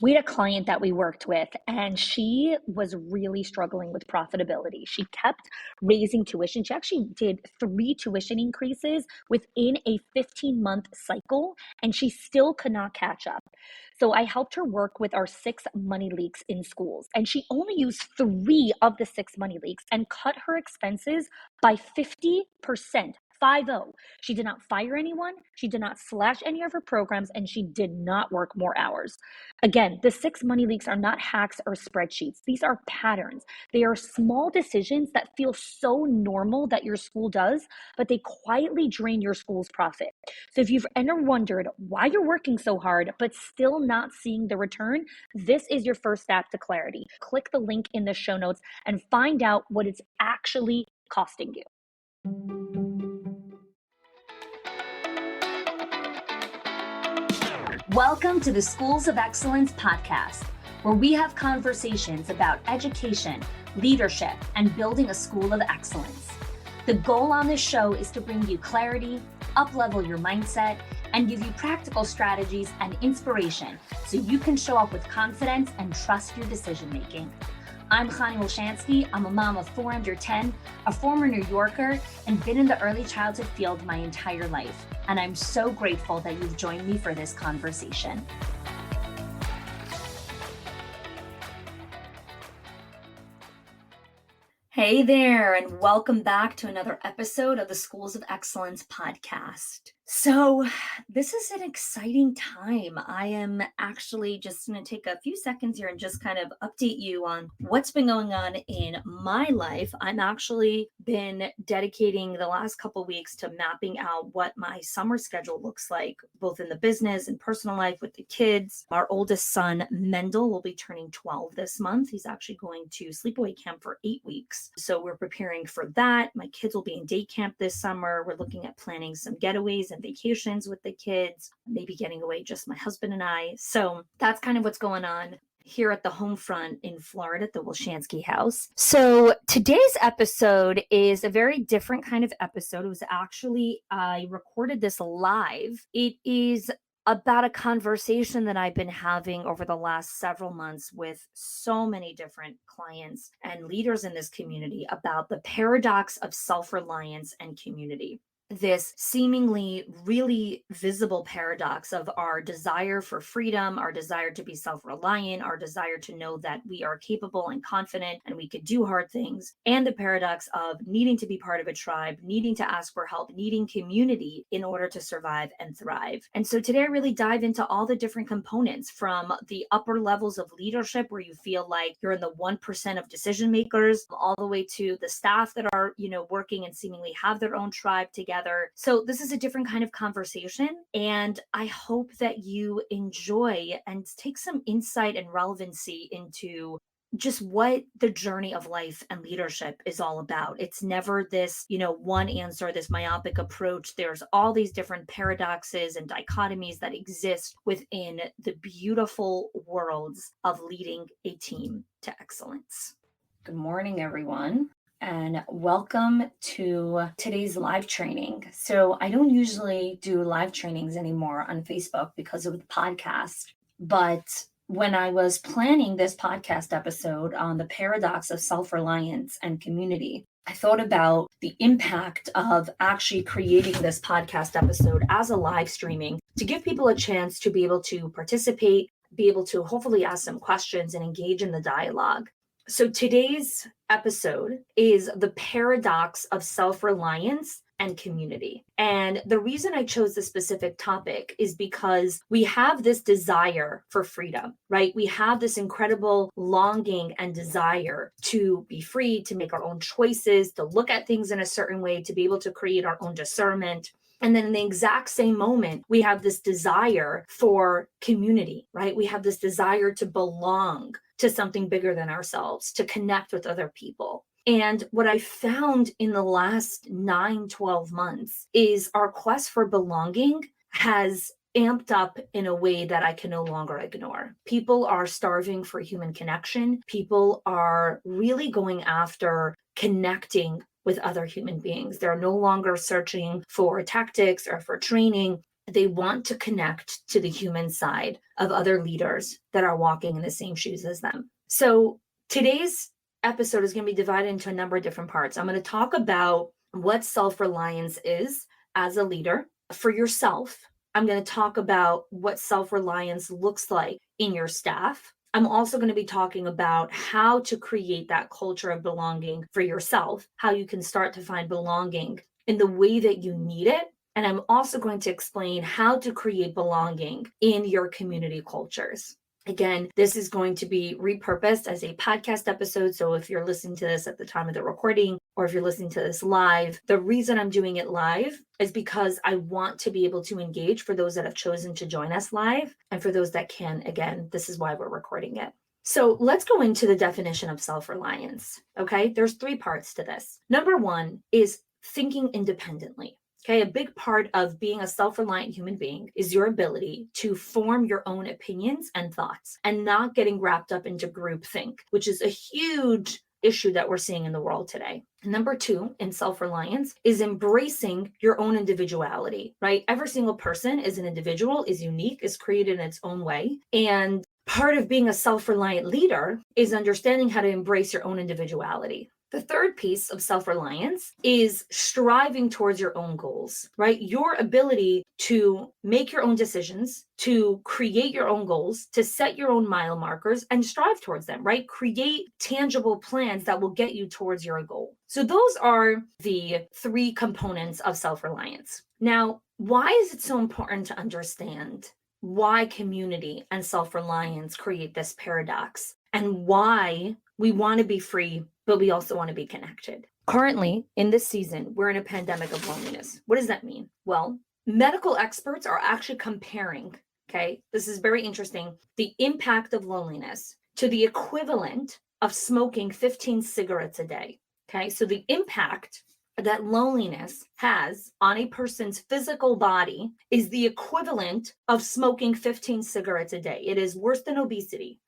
We had a client that we worked with, and she was really struggling with profitability. She kept raising tuition. She actually did 3 tuition increases within a 15-month cycle, and she still could not catch up. So I helped her work with our 6 money leaks in schools, and she only used 3 of the 6 money leaks and cut her expenses by 50%. 50. She did not fire anyone, she did not slash any of her programs, and she did not work more hours. Again, the 6 money leaks are not hacks or spreadsheets. These are patterns. They are small decisions that feel so normal that your school does, but they quietly drain your school's profit. So if you've ever wondered why you're working so hard, but still not seeing the return, this is your first step to clarity. Click the link in the show notes and find out what it's actually costing you. Welcome to the Schools of Excellence podcast, where we have conversations about education, leadership, and building a school of excellence. The goal on this show is to bring you clarity, up-level your mindset, and give you practical strategies and inspiration so you can show up with confidence and trust your decision-making. I'm Chani Wolshansky. I'm a mom of 4 under 10, a former New Yorker, and been in the early childhood field my entire life. And I'm so grateful that you've joined me for this conversation. Hey there, and welcome back to another episode of the Schools of Excellence podcast. So this is an exciting time. I am actually just going to take a few seconds here and just kind of update you on what's been going on in my life. I'm actually been dedicating the last couple of weeks to mapping out what my summer schedule looks like, both in the business and personal life with the kids. Our oldest son, Mendel, will be turning 12 this month. He's actually going to sleepaway camp for 8 weeks. So we're preparing for that. My kids will be in day camp this summer. We're looking at planning some getaways and vacations with the kids, maybe getting away just my husband and I. So that's kind of what's going on here at the home front in Florida at the Wolshansky house. So today's episode is a very different kind of episode. It was actually, I recorded this live. It is about a conversation that I've been having over the last several months with so many different clients and leaders in this community about the paradox of self-reliance and community. This seemingly really visible paradox of our desire for freedom, our desire to be self-reliant, our desire to know that we are capable and confident and we could do hard things, and the paradox of needing to be part of a tribe, needing to ask for help, needing community in order to survive and thrive. And so today I really dive into all the different components, from the upper levels of leadership where you feel like you're in the 1% of decision makers, all the way to the staff that are, working and seemingly have their own tribe together. So this is a different kind of conversation, and I hope that you enjoy and take some insight and relevancy into just what the journey of life and leadership is all about. It's never this, one answer, this myopic approach. There's all these different paradoxes and dichotomies that exist within the beautiful worlds of leading a team to excellence. Good morning, everyone, and welcome to today's live training. So I don't usually do live trainings anymore on Facebook because of the podcast, but when I was planning this podcast episode on the paradox of self-reliance and community, I thought about the impact of actually creating this podcast episode as a live streaming to give people a chance to be able to participate, be able to hopefully ask some questions and engage in the dialogue. So today's episode is the paradox of self-reliance and community. And the reason I chose this specific topic is because we have this desire for freedom, right? We have this incredible longing and desire to be free, to make our own choices, to look at things in a certain way, to be able to create our own discernment. And then in the exact same moment, we have this desire for community, right? We have this desire to belong to something bigger than ourselves, to connect with other people. And what I found in the last 9-12 months is our quest for belonging has amped up in a way that I can no longer ignore. People are starving for human connection. People are really going after connecting with other human beings. They're no longer searching for tactics or for training. they want to connect to the human side of other leaders that are walking in the same shoes as them. So today's episode is going to be divided into a number of different parts. I'm going to talk about what self-reliance is as a leader for yourself. I'm going to talk about what self-reliance looks like in your staff. I'm also going to be talking about how to create that culture of belonging for yourself, how you can start to find belonging in the way that you need it. And I'm also going to explain how to create belonging in your community cultures. Again, this is going to be repurposed as a podcast episode. So if you're listening to this at the time of the recording, or if you're listening to this live, the reason I'm doing it live is because I want to be able to engage for those that have chosen to join us live. And for those that can, again, this is why we're recording it. So let's go into the definition of self-reliance. Okay, there's 3 parts to this. Number 1 is thinking independently. Okay, a big part of being a self-reliant human being is your ability to form your own opinions and thoughts and not getting wrapped up into groupthink, which is a huge issue that we're seeing in the world today. Number 2 in self-reliance is embracing your own individuality, right? Every single person is an individual, is unique, is created in its own way. And part of being a self-reliant leader is understanding how to embrace your own individuality. The third piece of self-reliance is striving towards your own goals, right? Your ability to make your own decisions, to create your own goals, to set your own mile markers and strive towards them, right? Create tangible plans that will get you towards your goal. So those are the 3 components of self-reliance. Now, why is it so important to understand why community and self-reliance create this paradox and why we want to be free, but we also want to be connected? Currently, in this season, we're in a pandemic of loneliness. What does that mean? Well, medical experts are actually comparing, okay, this is very interesting, the impact of loneliness to the equivalent of smoking 15 cigarettes a day. Okay, so the impact that loneliness has on a person's physical body is the equivalent of smoking 15 cigarettes a day. It is worse than obesity.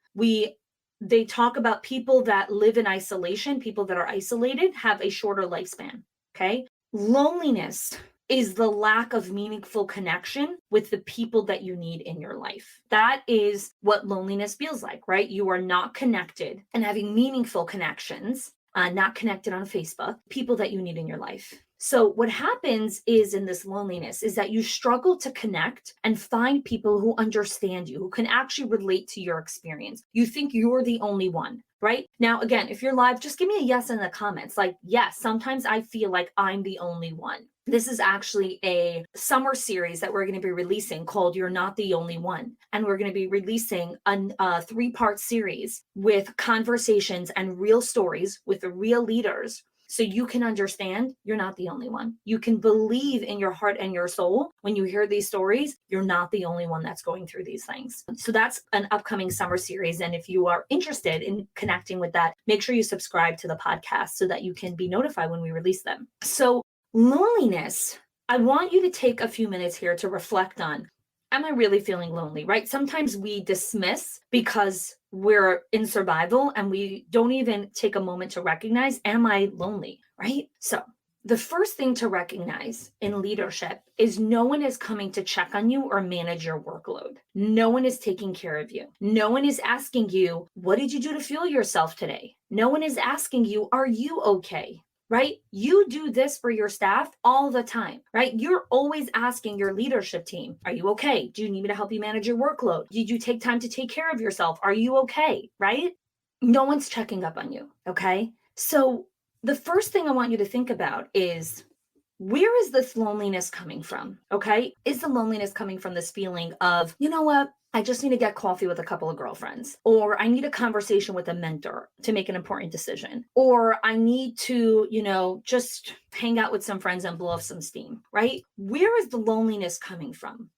They talk about people that live in isolation, people that are isolated have a shorter lifespan. Okay, loneliness is the lack of meaningful connection with the people that you need in your life. That is what loneliness feels like, right? You are not connected and having meaningful connections, not connected on Facebook, people that you need in your life. So what happens is in this loneliness is that you struggle to connect and find people who understand you, who can actually relate to your experience. You think you're the only one, right? Now, again, if you're live, just give me a yes in the comments. Like, yes, sometimes I feel like I'm the only one. This is actually a summer series that we're going to be releasing called You're Not the Only One. And we're going to be releasing a 3-part series with conversations and real stories with real leaders. So you can understand you're not the only one. You can believe in your heart and your soul when you hear these stories, you're not the only one that's going through these things. So that's an upcoming summer series. And if you are interested in connecting with that, make sure you subscribe to the podcast so that you can be notified when we release them. So loneliness, I want you to take a few minutes here to reflect on, am I really feeling lonely, right? Sometimes we dismiss because we're in survival and we don't even take a moment to recognize, am I lonely, right? So the first thing to recognize in leadership is no one is coming to check on you or manage your workload. No one is taking care of you. No one is asking you, what did you do to fuel yourself today? No one is asking you, are you okay? Right? You do this for your staff all the time, right? You're always asking your leadership team, are you okay? Do you need me to help you manage your workload? Did you take time to take care of yourself? Are you okay? Right? No one's checking up on you. Okay. So the first thing I want you to think about is, where is this loneliness coming from? Okay. Is the loneliness coming from this feeling of, you know what? I just need to get coffee with a couple of girlfriends, or I need a conversation with a mentor to make an important decision, or I need to, just hang out with some friends and blow off some steam, right? Where is the loneliness coming from?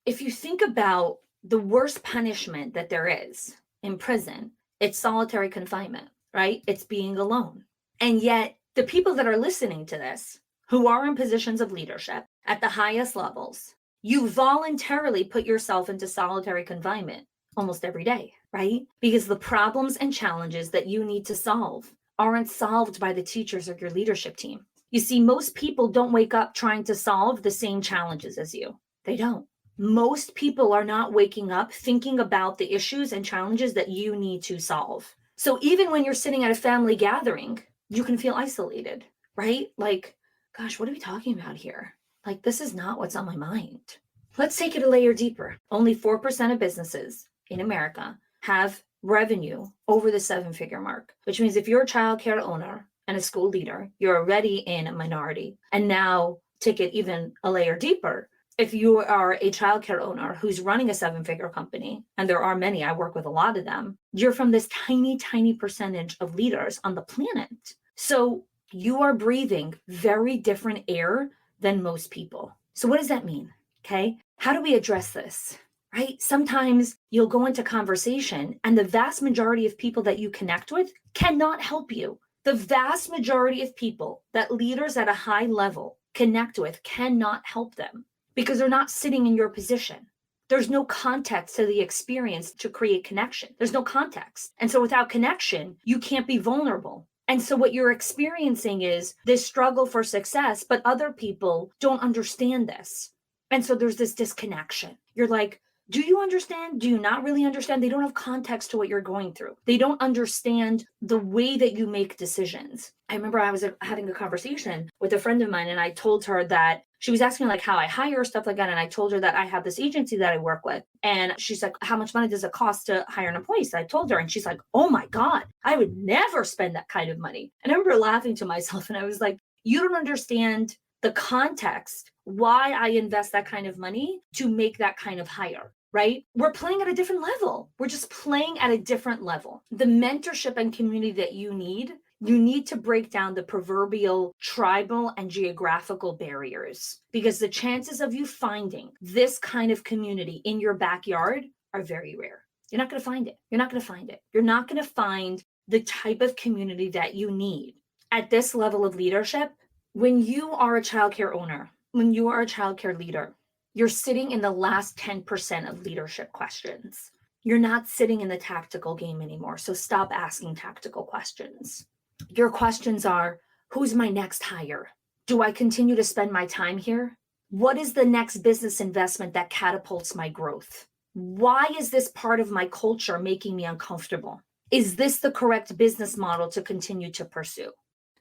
If you think about the worst punishment that there is in prison, it's solitary confinement, right? It's being alone. And yet the people that are listening to this, who are in positions of leadership at the highest levels, you voluntarily put yourself into solitary confinement almost every day, right? Because the problems and challenges that you need to solve aren't solved by the teachers or your leadership team. You see, most people don't wake up trying to solve the same challenges as you. They don't. Most people are not waking up thinking about the issues and challenges that you need to solve. So even when you're sitting at a family gathering, you can feel isolated, right? Like, gosh, what are we talking about here? Like, this is not what's on my mind. Let's take it a layer deeper. Only 4% of businesses in America have revenue over the 7-figure mark, which means if you're a childcare owner and a school leader, you're already in a minority. And now take it even a layer deeper. If you are a childcare owner who's running a 7-figure company, and there are many, I work with a lot of them, you're from this tiny, tiny percentage of leaders on the planet. So you are breathing very different air than most people. So what does that mean? Okay. How do we address this? Right? Sometimes you'll go into conversation and the vast majority of people that you connect with cannot help you. The vast majority of people that leaders at a high level connect with cannot help them because they're not sitting in your position. There's no context to the experience to create connection. There's no context. And so without connection, you can't be vulnerable. And so what you're experiencing is this struggle for success, but other people don't understand this. And so there's this disconnection. You're like, do you understand? Do you not really understand? They don't have context to what you're going through. They don't understand the way that you make decisions. I remember I was having a conversation with a friend of mine, and I told her that she was asking me like how I hire, stuff like that. And I told her that I have this agency that I work with. And she's like, how much money does it cost to hire an employee? So I told her, and she's like, oh my God, I would never spend that kind of money. And I remember laughing to myself, and I was like, you don't understand the context why I invest that kind of money to make that kind of hire, right? We're playing at a different level. We're just playing at a different level. The mentorship and community that you need to break down the proverbial tribal and geographical barriers, because the chances of you finding this kind of community in your backyard are very rare. You're not going to find it. You're not going to find it. You're not going to find the type of community that you need at this level of leadership. When you are a childcare owner, when you are a childcare leader, you're sitting in the last 10% of leadership questions. You're not sitting in the tactical game anymore. So stop asking tactical questions. Your questions are, who's my next hire? Do I continue to spend my time here? What is the next business investment that catapults my growth? Why is this part of my culture making me uncomfortable? Is this the correct business model to continue to pursue?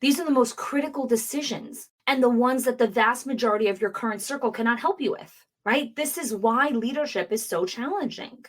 These are the most critical decisions and the ones that the vast majority of your current circle cannot help you with, right? This is why leadership is so challenging.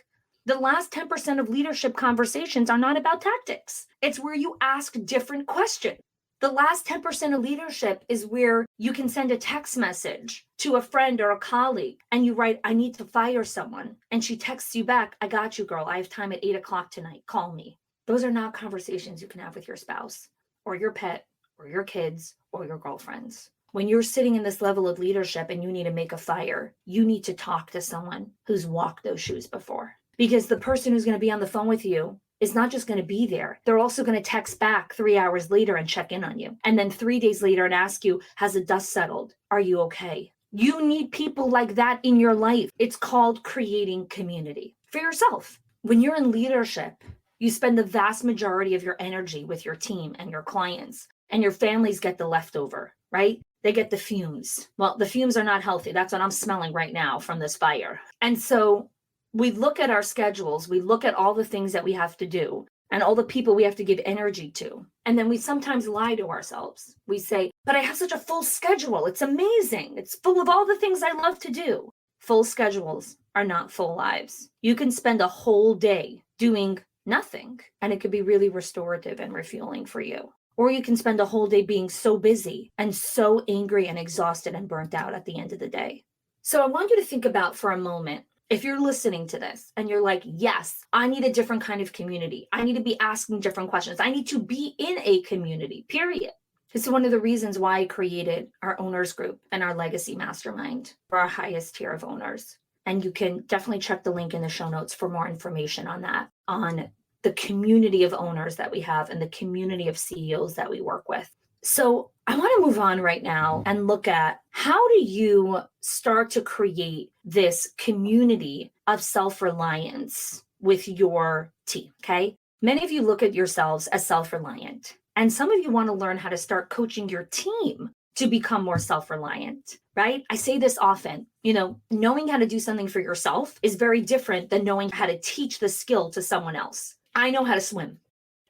The last 10% of leadership conversations are not about tactics. It's where you ask different questions. The last 10% of leadership is where you can send a text message to a friend or a colleague and you write, I need to fire someone. And she texts you back, I got you, girl. I have time at 8 o'clock tonight. Call me. Those are not conversations you can have with your spouse or your pet or your kids or your girlfriends. When you're sitting in this level of leadership and you need to make a fire, you need to talk to someone who's walked those shoes before. Because the person who's going to be on the phone with you is not just going to be there. They're also going to text back 3 hours later and check in on you. And then 3 days later and ask you, has the dust settled? Are you okay? You need people like that in your life. It's called creating community for yourself. When you're in leadership, you spend the vast majority of your energy with your team and your clients, and your families get the leftover, right? They get the fumes. Well, the fumes are not healthy. That's what I'm smelling right now from this fire. And so we look at our schedules, we look at all the things that we have to do and all the people we have to give energy to. And then we sometimes lie to ourselves. We say, but I have such a full schedule. It's amazing. It's full of all the things I love to do. Full schedules are not full lives. You can spend a whole day doing nothing, and it could be really restorative and refueling for you. Or you can spend a whole day being so busy and so angry and exhausted and burnt out at the end of the day. So I want you to think about for a moment, if you're listening to this and you're like, yes, I need a different kind of community. I need to be asking different questions. I need to be in a community, period. This is one of the reasons why I created our owners group and our legacy mastermind for our highest tier of owners. And you can definitely check the link in the show notes for more information on that, on the community of owners that we have and the community of CEOs that we work with. So I want to move on right now and look at how do you start to create this community of self-reliance with your team, okay? Many of you look at yourselves as self-reliant, and some of you want to learn how to start coaching your team to become more self-reliant. right? I say this often, knowing how to do something for yourself is very different than knowing how to teach the skill to someone else. I know how to swim.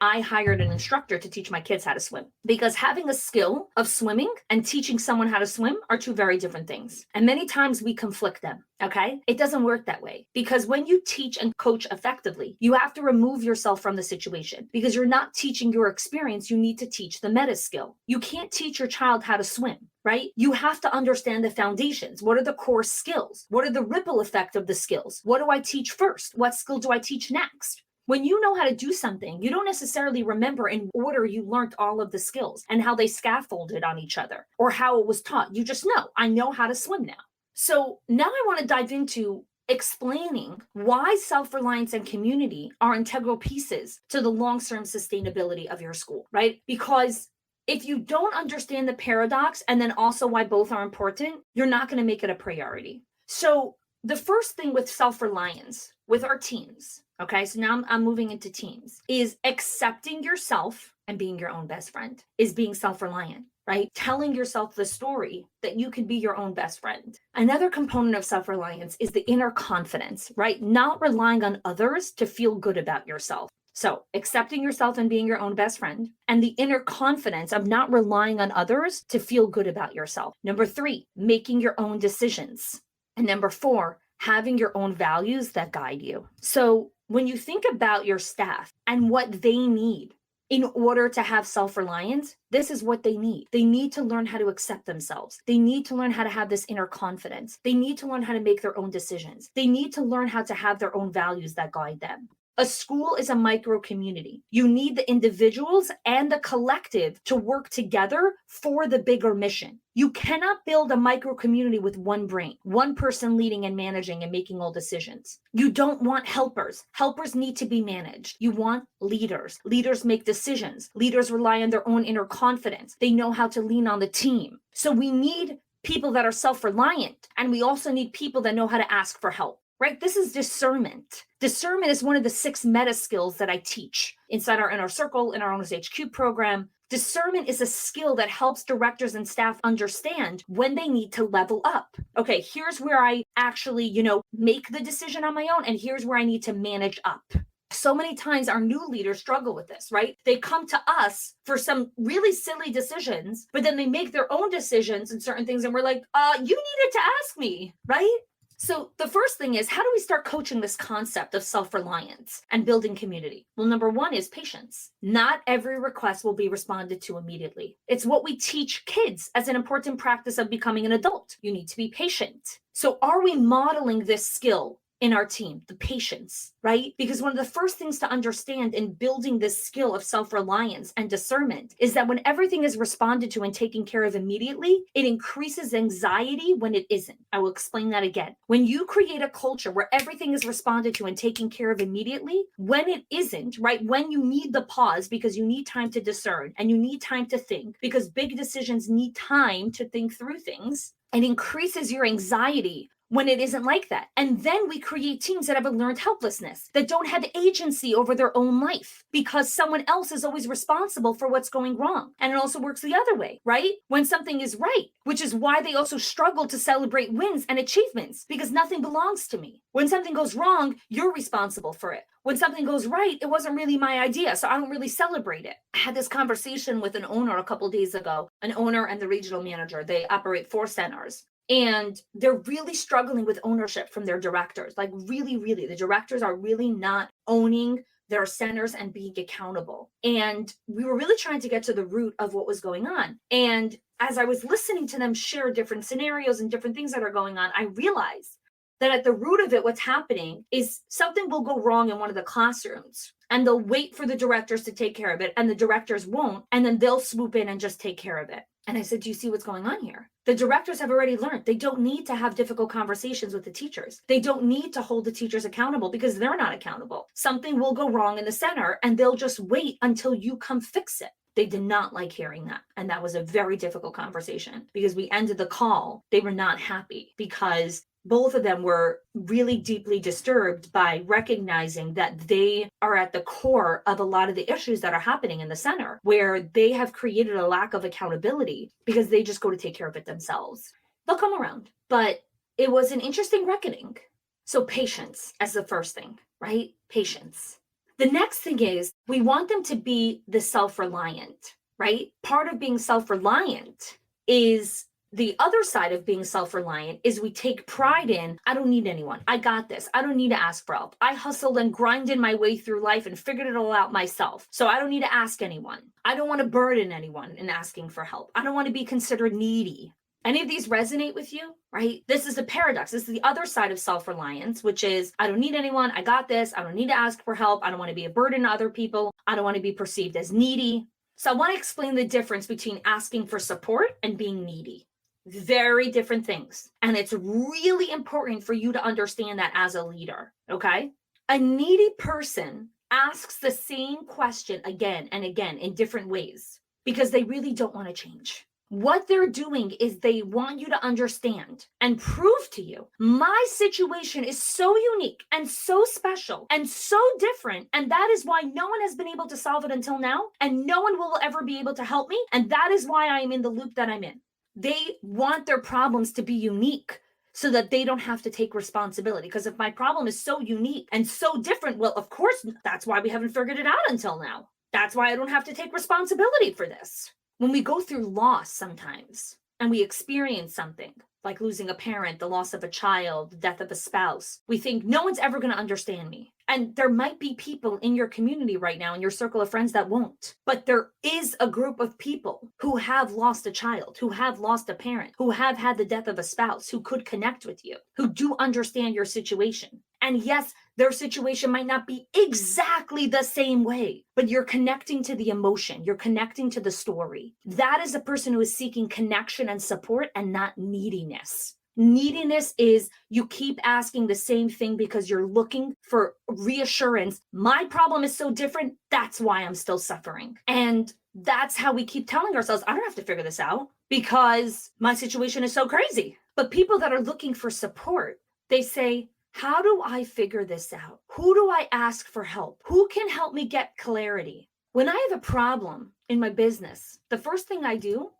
I hired an instructor to teach my kids how to swim because having a skill of swimming and teaching someone how to swim are two very different things. And many times we conflict them. Okay. It doesn't work that way because when you teach and coach effectively, you have to remove yourself from the situation because you're not teaching your experience. You need to teach the meta skill. You can't teach your child how to swim, right? You have to understand the foundations. What are the core skills? What are the ripple effect of the skills? What do I teach first? What skill do I teach next? When you know how to do something, you don't necessarily remember in order you learned all of the skills and how they scaffolded on each other or how it was taught. You just know, I know how to swim now. So now I want to dive into explaining why self-reliance and community are integral pieces to the long-term sustainability of your school, right? Because if you don't understand the paradox and then also why both are important, you're not going to make it a priority. So the first thing with self-reliance with our teams, okay, so now I'm moving into teams, is accepting yourself and being your own best friend, is being self-reliant, right? Telling yourself the story that you can be your own best friend. Another component of self-reliance is the inner confidence, right? Not relying on others to feel good about yourself. So accepting yourself and being your own best friend, and the inner confidence of not relying on others to feel good about yourself. Number 3, making your own decisions. And number 4, having your own values that guide you. So when you think about your staff and what they need in order to have self-reliance, this is what they need. They need to learn how to accept themselves. They need to learn how to have this inner confidence. They need to learn how to make their own decisions. They need to learn how to have their own values that guide them. A school is a micro community. You need the individuals and the collective to work together for the bigger mission. You cannot build a micro community with one brain, one person leading and managing and making all decisions. You don't want helpers. Helpers need to be managed. You want leaders. Leaders make decisions. Leaders rely on their own inner confidence. They know how to lean on the team. So we need people that are self-reliant, and we also need people that know how to ask for help. Right? This is discernment. Discernment is one of the 6 meta skills that I teach inside our inner circle in our Owners HQ program. Discernment is a skill that helps directors and staff understand when they need to level up. Okay, here's where I actually, make the decision on my own, and here's where I need to manage up. So many times our new leaders struggle with this, right? They come to us for some really silly decisions, but then they make their own decisions and certain things, and we're like, you needed to ask me, right? So the first thing is, how do we start coaching this concept of self-reliance and building community? Well, number 1 is patience. Not every request will be responded to immediately. It's what we teach kids as an important practice of becoming an adult. You need to be patient. So are we modeling this skill in our team, the patience, right? Because one of the first things to understand in building this skill of self-reliance and discernment is that when everything is responded to and taken care of immediately, it increases anxiety when it isn't. I will explain that again. When you create a culture where everything is responded to and taken care of immediately, when it isn't, right? When you need the pause because you need time to discern and you need time to think because big decisions need time to think through things, it increases your anxiety when it isn't like that. And then we create teams that have a learned helplessness, that don't have agency over their own life because someone else is always responsible for what's going wrong. And it also works the other way, right? When something is right, which is why they also struggle to celebrate wins and achievements because nothing belongs to me. When something goes wrong, you're responsible for it. When something goes right, it wasn't really my idea, so I don't really celebrate it. I had this conversation with an owner a couple of days ago, an owner and the regional manager. They operate 4 centers. And they're really struggling with ownership from their directors. Like really, the directors are really not owning their centers and being accountable. And we were really trying to get to the root of what was going on. And as I was listening to them share different scenarios and different things that are going on, I realized that at the root of it, what's happening is something will go wrong in one of the classrooms and they'll wait for the directors to take care of it and the directors won't, and then they'll swoop in and just take care of it. And I said, do you see what's going on here? The directors have already learned they don't need to have difficult conversations with the teachers. They don't need to hold the teachers accountable because they're not accountable. Something will go wrong in the center and they'll just wait until you come fix it. They did not like hearing that. And that was a very difficult conversation because we ended the call. They were not happy because both of them were really deeply disturbed by recognizing that they are at the core of a lot of the issues that are happening in the center, where they have created a lack of accountability because they just go to take care of it themselves. They'll come around. But it was an interesting reckoning. So patience as the first thing, right? Patience. The next thing is we want them to be the self-reliant, right? Part of being self-reliant is the other side of being self-reliant is we take pride in, I don't need anyone. I got this. I don't need to ask for help. I hustled and grinded my way through life and figured it all out myself. So I don't need to ask anyone. I don't want to burden anyone in asking for help. I don't want to be considered needy. Any of these resonate with you, right? This is a paradox. This is the other side of self-reliance, which is I don't need anyone. I got this. I don't need to ask for help. I don't want to be a burden to other people. I don't want to be perceived as needy. So I want to explain the difference between asking for support and being needy. Very different things. And it's really important for you to understand that as a leader, okay? A needy person asks the same question again and again in different ways because they really don't want to change. What they're doing is they want you to understand and prove to you, my situation is so unique and so special and so different. And that is why no one has been able to solve it until now. And no one will ever be able to help me. And that is why I am in the loop that I'm in. They want their problems to be unique so that they don't have to take responsibility. Because if my problem is so unique and so different, well, of course, that's why we haven't figured it out until now. That's why I don't have to take responsibility for this. When we go through loss sometimes and we experience something like losing a parent, the loss of a child, the death of a spouse, we think no one's ever going to understand me. And there might be people in your community right now, in your circle of friends that won't. But there is a group of people who have lost a child, who have lost a parent, who have had the death of a spouse, who could connect with you, who do understand your situation. And yes, their situation might not be exactly the same way, but you're connecting to the emotion. You're connecting to the story. That is a person who is seeking connection and support and not neediness. Neediness is you keep asking the same thing because you're looking for reassurance. My problem is so different. That's why I'm still suffering. And that's how we keep telling ourselves, I don't have to figure this out because my situation is so crazy. But people that are looking for support, they say, how do I figure this out? Who do I ask for help? Who can help me get clarity? When I have a problem in my business, the first thing I do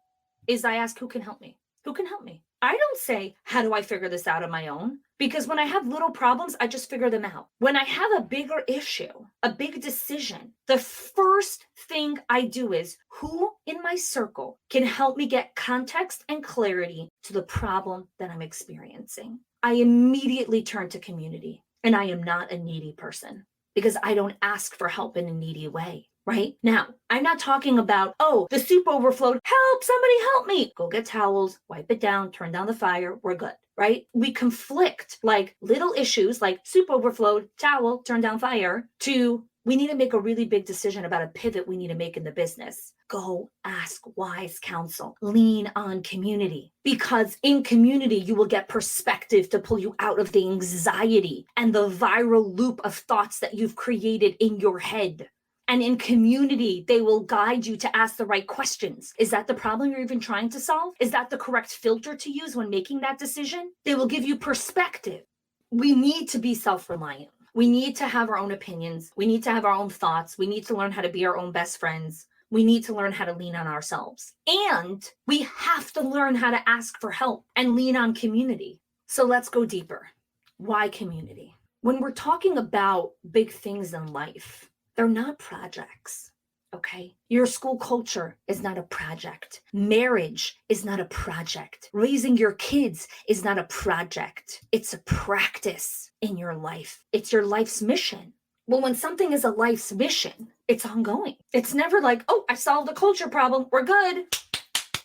is I ask, who can help me? Who can help me? I don't say, how do I figure this out on my own? Because when I have little problems, I just figure them out. When I have a bigger issue, a big decision, the first thing I do is who in my circle can help me get context and clarity to the problem that I'm experiencing. I immediately turn to community, and I am not a needy person because I don't ask for help in a needy way. Right now, I'm not talking about, oh, the soup overflowed. Help, somebody help me. Go get towels, wipe it down, turn down the fire. We're good, right? We conflict like little issues like soup overflowed, towel, turn down fire to we need to make a really big decision about a pivot we need to make in the business. Go ask wise counsel. Lean on community because in community, you will get perspective to pull you out of the anxiety and the viral loop of thoughts that you've created in your head. And in community, they will guide you to ask the right questions. Is that the problem you're even trying to solve? Is that the correct filter to use when making that decision? They will give you perspective. We need to be self-reliant. We need to have our own opinions. We need to have our own thoughts. We need to learn how to be our own best friends. We need to learn how to lean on ourselves. And we have to learn how to ask for help and lean on community. So let's go deeper. Why community? When we're talking about big things in life, they're not projects, okay? Your school culture is not a project. Marriage is not a project. Raising your kids is not a project. It's a practice in your life. It's your life's mission. Well, when something is a life's mission, it's ongoing. It's never like, oh, I solved a culture problem. We're good.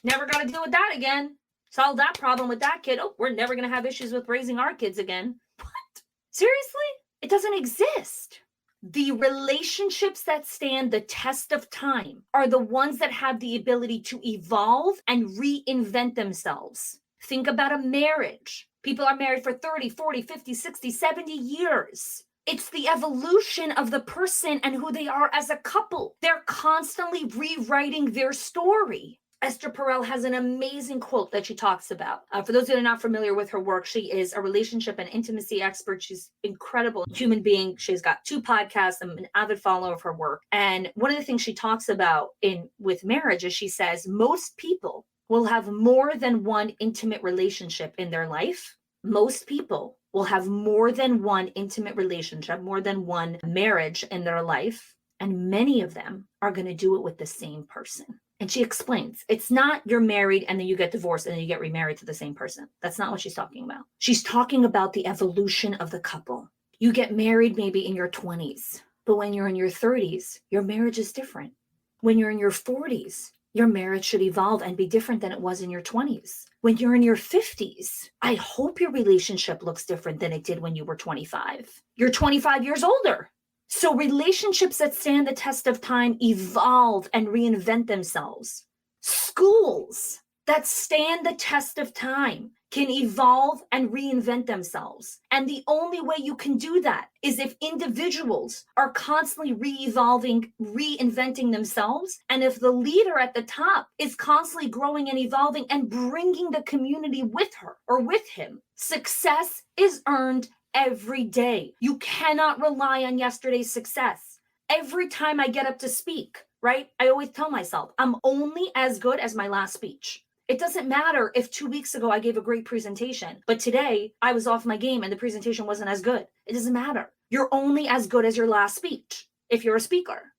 Never got to deal with that again. Solve that problem with that kid. Oh, we're never going to have issues with raising our kids again. What? Seriously? It doesn't exist. The relationships that stand the test of time are the ones that have the ability to evolve and reinvent themselves. Think about a marriage. People are married for 30, 40, 50, 60, 70 years. It's the evolution of the person and who they are as a couple. They're constantly rewriting their story. Esther Perel has an amazing quote that she talks about. For those that are not familiar with her work, she is a relationship and intimacy expert. She's an incredible human being. She's got 2 podcasts. I'm an avid follower of her work. And one of the things she talks about with marriage is she says, most people will have more than one intimate relationship in their life. Most people will have more than one intimate relationship, more than one marriage in their life, and many of them are going to do it with the same person. And she explains, it's not you're married and then you get divorced and then you get remarried to the same person. That's not what she's talking about. She's talking about the evolution of the couple. You get married maybe in your 20s, but when you're in your 30s, your marriage is different. When you're in your 40s, your marriage should evolve and be different than it was in your 20s. When you're in your 50s, I hope your relationship looks different than it did when you were 25. You're 25 years older. So relationships that stand the test of time evolve and reinvent themselves. Schools that stand the test of time can evolve and reinvent themselves. And the only way you can do that is if individuals are constantly re-evolving, reinventing themselves. And if the leader at the top is constantly growing and evolving and bringing the community with her or with him, success is earned every day. You cannot rely on yesterday's success. Every time I get up to speak, right, I always tell myself, I'm only as good as my last speech. It doesn't matter if 2 weeks ago I gave a great presentation, but today I was off my game and the presentation wasn't as good. It doesn't matter. You're only as good as your last speech if you're a speaker.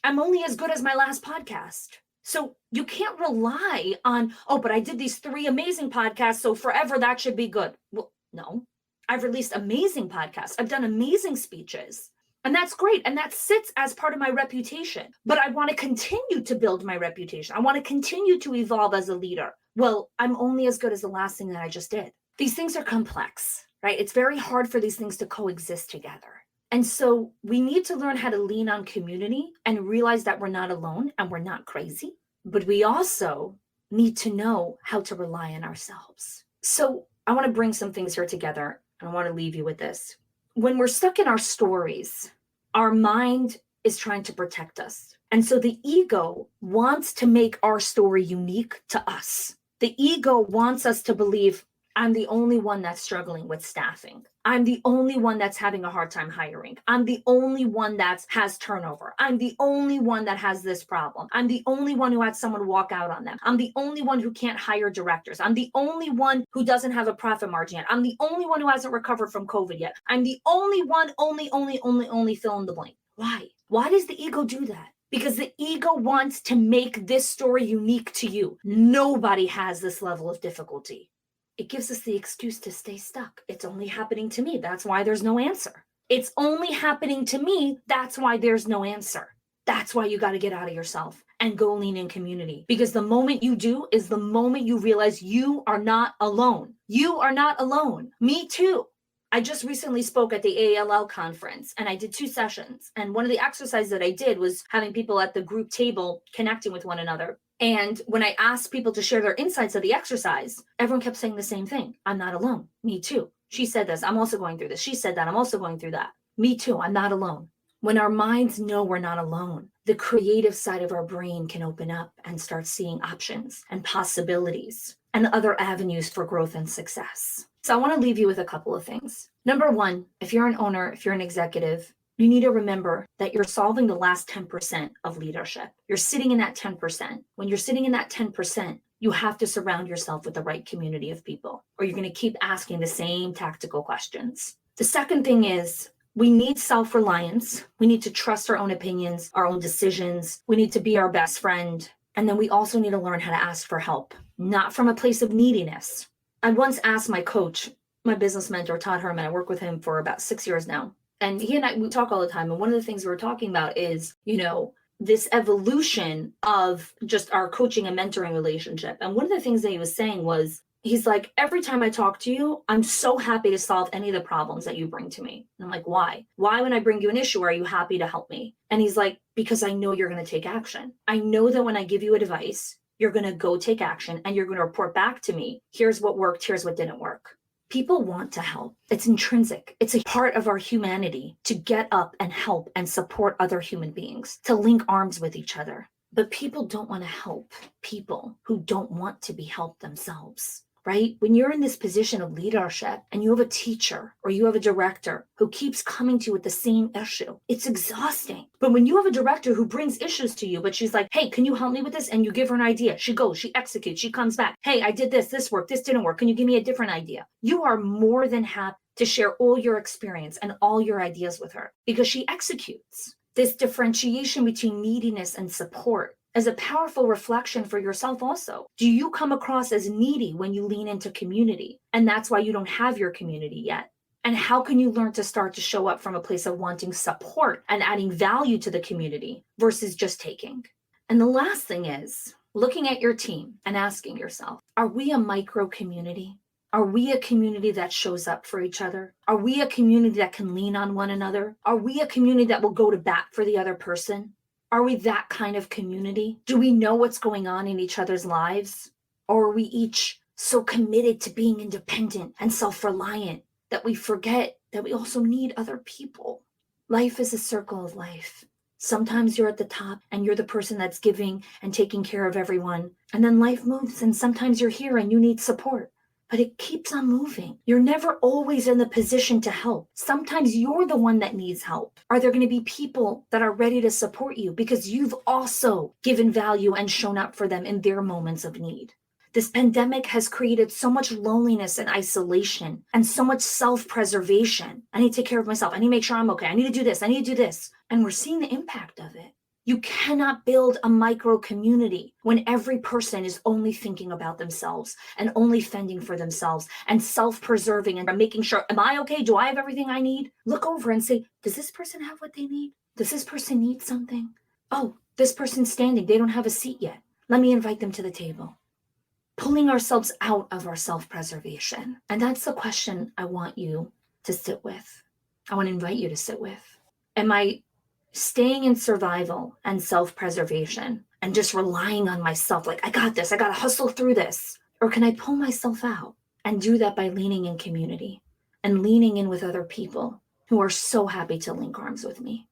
I'm only as good as my last podcast. So you can't rely on, oh, but I did these 3 amazing podcasts, so forever that should be good. Well, no. I've released amazing podcasts. I've done amazing speeches. And that's great. And that sits as part of my reputation. But I want to continue to build my reputation. I want to continue to evolve as a leader. Well, I'm only as good as the last thing that I just did. These things are complex, right? It's very hard for these things to coexist together. And so we need to learn how to lean on community and realize that we're not alone and we're not crazy. But we also need to know how to rely on ourselves. So I want to bring some things here together. I want to leave you with this. When we're stuck in our stories, our mind is trying to protect us. And so the ego wants to make our story unique to us. The ego wants us to believe, I'm the only one that's struggling with staffing. I'm the only one that's having a hard time hiring. I'm the only one that has turnover. I'm the only one that has this problem. I'm the only one who had someone walk out on them. I'm the only one who can't hire directors. I'm the only one who doesn't have a profit margin yet. I'm the only one who hasn't recovered from COVID yet. I'm the only one, only fill in the blank. Why? Why does the ego do that? Because the ego wants to make this story unique to you. Nobody has this level of difficulty. It gives us the excuse to stay stuck. It's only happening to me. That's why there's no answer. It's only happening to me. That's why there's no answer. That's why you got to get out of yourself and go lean in community. Because the moment you do is the moment you realize you are not alone. You are not alone. Me too. I just recently spoke at the AALL conference and I did 2 sessions. And one of the exercises that I did was having people at the group table connecting with one another. And when I asked people to share their insights of the exercise, everyone kept saying the same thing. I'm not alone. Me too. She said this. I'm also going through this. She said that. I'm also going through that. Me too. I'm not alone. When our minds know we're not alone, the creative side of our brain can open up and start seeing options and possibilities and other avenues for growth and success. So I want to leave you with a couple of things. Number 1, if you're an owner, if you're an executive, you need to remember that you're solving the last 10% of leadership. You're sitting in that 10%. When you're sitting in that 10%, you have to surround yourself with the right community of people, or you're going to keep asking the same tactical questions. The second thing is we need self-reliance. We need to trust our own opinions, our own decisions. We need to be our best friend. And then we also need to learn how to ask for help, not from a place of neediness. I once asked my coach, my business mentor, Todd Herman, I work with him for about 6 years now. And he and I, we talk all the time. And one of the things we were talking about is, this evolution of just our coaching and mentoring relationship. And one of the things that he was saying was, he's like, every time I talk to you, I'm so happy to solve any of the problems that you bring to me. And I'm like, why? Why, when I bring you an issue, are you happy to help me? And he's like, because I know you're going to take action. I know that when I give you advice, you're going to go take action and you're going to report back to me. Here's what worked. Here's what didn't work. People want to help. It's intrinsic. It's a part of our humanity to get up and help and support other human beings, to link arms with each other. But people don't want to help people who don't want to be helped themselves. right? When you're in this position of leadership and you have a teacher or you have a director who keeps coming to you with the same issue, it's exhausting. But when you have a director who brings issues to you, but she's like, hey, can you help me with this? And you give her an idea. She goes, she executes, she comes back. Hey, I did this worked, this didn't work. Can you give me a different idea? You are more than happy to share all your experience and all your ideas with her because she executes. This differentiation between neediness and support as a powerful reflection for yourself also. Do you come across as needy when you lean into community? And that's why you don't have your community yet. And how can you learn to start to show up from a place of wanting support and adding value to the community versus just taking? And the last thing is looking at your team and asking yourself, are we a micro community? Are we a community that shows up for each other? Are we a community that can lean on one another? Are we a community that will go to bat for the other person? Are we that kind of community? Do we know what's going on in each other's lives? Or are we each so committed to being independent and self-reliant that we forget that we also need other people? Life is a circle of life. Sometimes you're at the top and you're the person that's giving and taking care of everyone. And then life moves and sometimes you're here and you need support. But it keeps on moving. You're never always in the position to help. Sometimes you're the one that needs help. Are there going to be people that are ready to support you because you've also given value and shown up for them in their moments of need? This pandemic has created so much loneliness and isolation and so much self-preservation. I need to take care of myself. I need to make sure I'm okay. I need to do this. I need to do this. And we're seeing the impact of it. You cannot build a micro community when every person is only thinking about themselves and only fending for themselves and self-preserving and making sure, am I okay? Do I have everything I need? Look over and say, does this person have what they need? Does this person need something? Oh, this person's standing. They don't have a seat yet. Let me invite them to the table. Pulling ourselves out of our self-preservation. And that's the question I want you to sit with. I want to invite you to sit with. Am I staying in survival and self-preservation and just relying on myself, like, I got this, I got to hustle through this? Or can I pull myself out and do that by leaning in community and leaning in with other people who are so happy to link arms with me?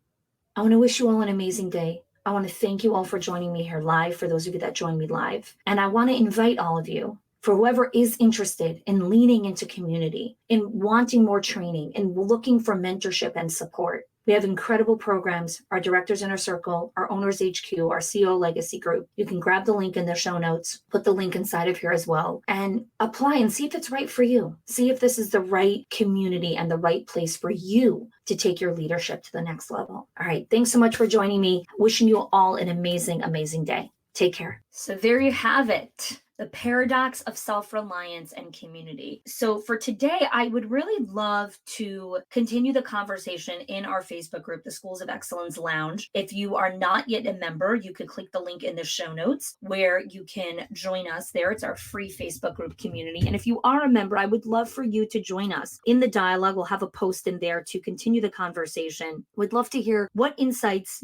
I want to wish you all an amazing day. I want to thank you all for joining me here live, for those of you that joined me live. And I want to invite all of you, for whoever is interested in leaning into community, in wanting more training, in looking for mentorship and support. We have incredible programs, our Directors Inner Circle, our Owners HQ, our CEO Legacy Group. You can grab the link in the show notes, put the link inside of here as well, and apply and see if it's right for you. See if this is the right community and the right place for you to take your leadership to the next level. All right, thanks so much for joining me. Wishing you all an amazing, amazing day. Take care. So there you have it. The paradox of self-reliance and community. So for today, I would really love to continue the conversation in our Facebook group, the Schools of Excellence Lounge. If you are not yet a member, you could click the link in the show notes where you can join us there. It's our free Facebook group community. And if you are a member, I would love for you to join us in the dialogue. We'll have a post in there to continue the conversation. We'd love to hear what insights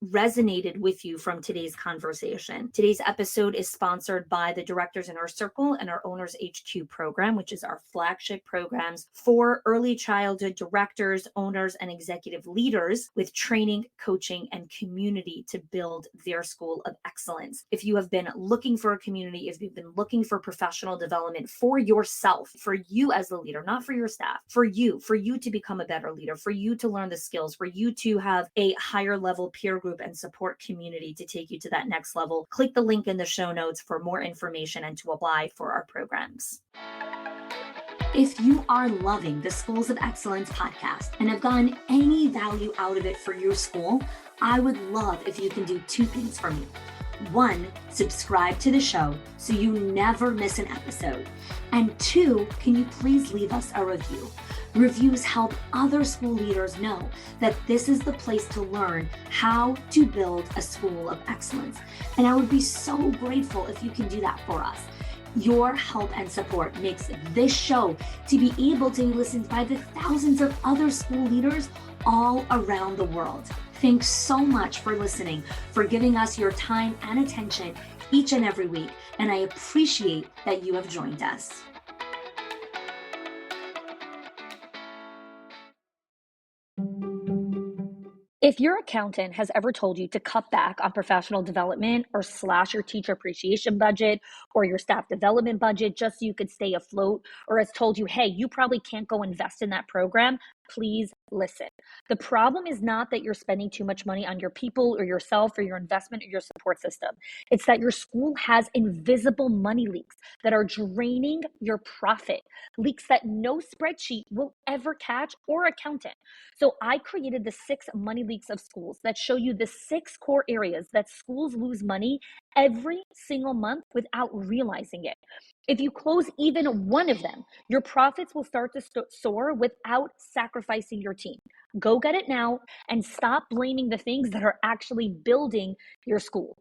resonated with you from today's conversation. Today's episode is sponsored by the Directors Inner Circle and our Owners HQ program, which is our flagship programs for early childhood directors, owners, and executive leaders with training, coaching, and community to build their school of excellence. If you have been looking for a community, if you've been looking for professional development for yourself, for you as the leader, not for your staff, for you to become a better leader, for you to learn the skills, for you to have a higher level peer group and support community to take you to that next level, click the link in the show notes for more information and to apply for our programs. If you are loving the Schools of Excellence podcast and have gotten any value out of it for your school, I would love if you can do two things for me. One, subscribe to the show so you never miss an episode. And two, can you please leave us a review? Reviews help other school leaders know that this is the place to learn how to build a school of excellence. And I would be so grateful if you can do that for us. Your help and support makes this show to be able to be listened by the thousands of other school leaders all around the world. Thanks so much for listening, for giving us your time and attention each and every week. And I appreciate that you have joined us. If your accountant has ever told you to cut back on professional development or slash your teacher appreciation budget or your staff development budget just so you could stay afloat, or has told you, hey, you probably can't go invest in that program, please listen. The problem is not that you're spending too much money on your people or yourself or your investment or your support system. It's that your school has invisible money leaks that are draining your profit, leaks that no spreadsheet will ever catch or accountant. So I created the 6 money leaks of schools that show you the 6 core areas that schools lose money every single month without realizing it. If you close even one of them, your profits will start to soar without sacrificing your team. Go get it now and stop blaming the things that are actually building your school.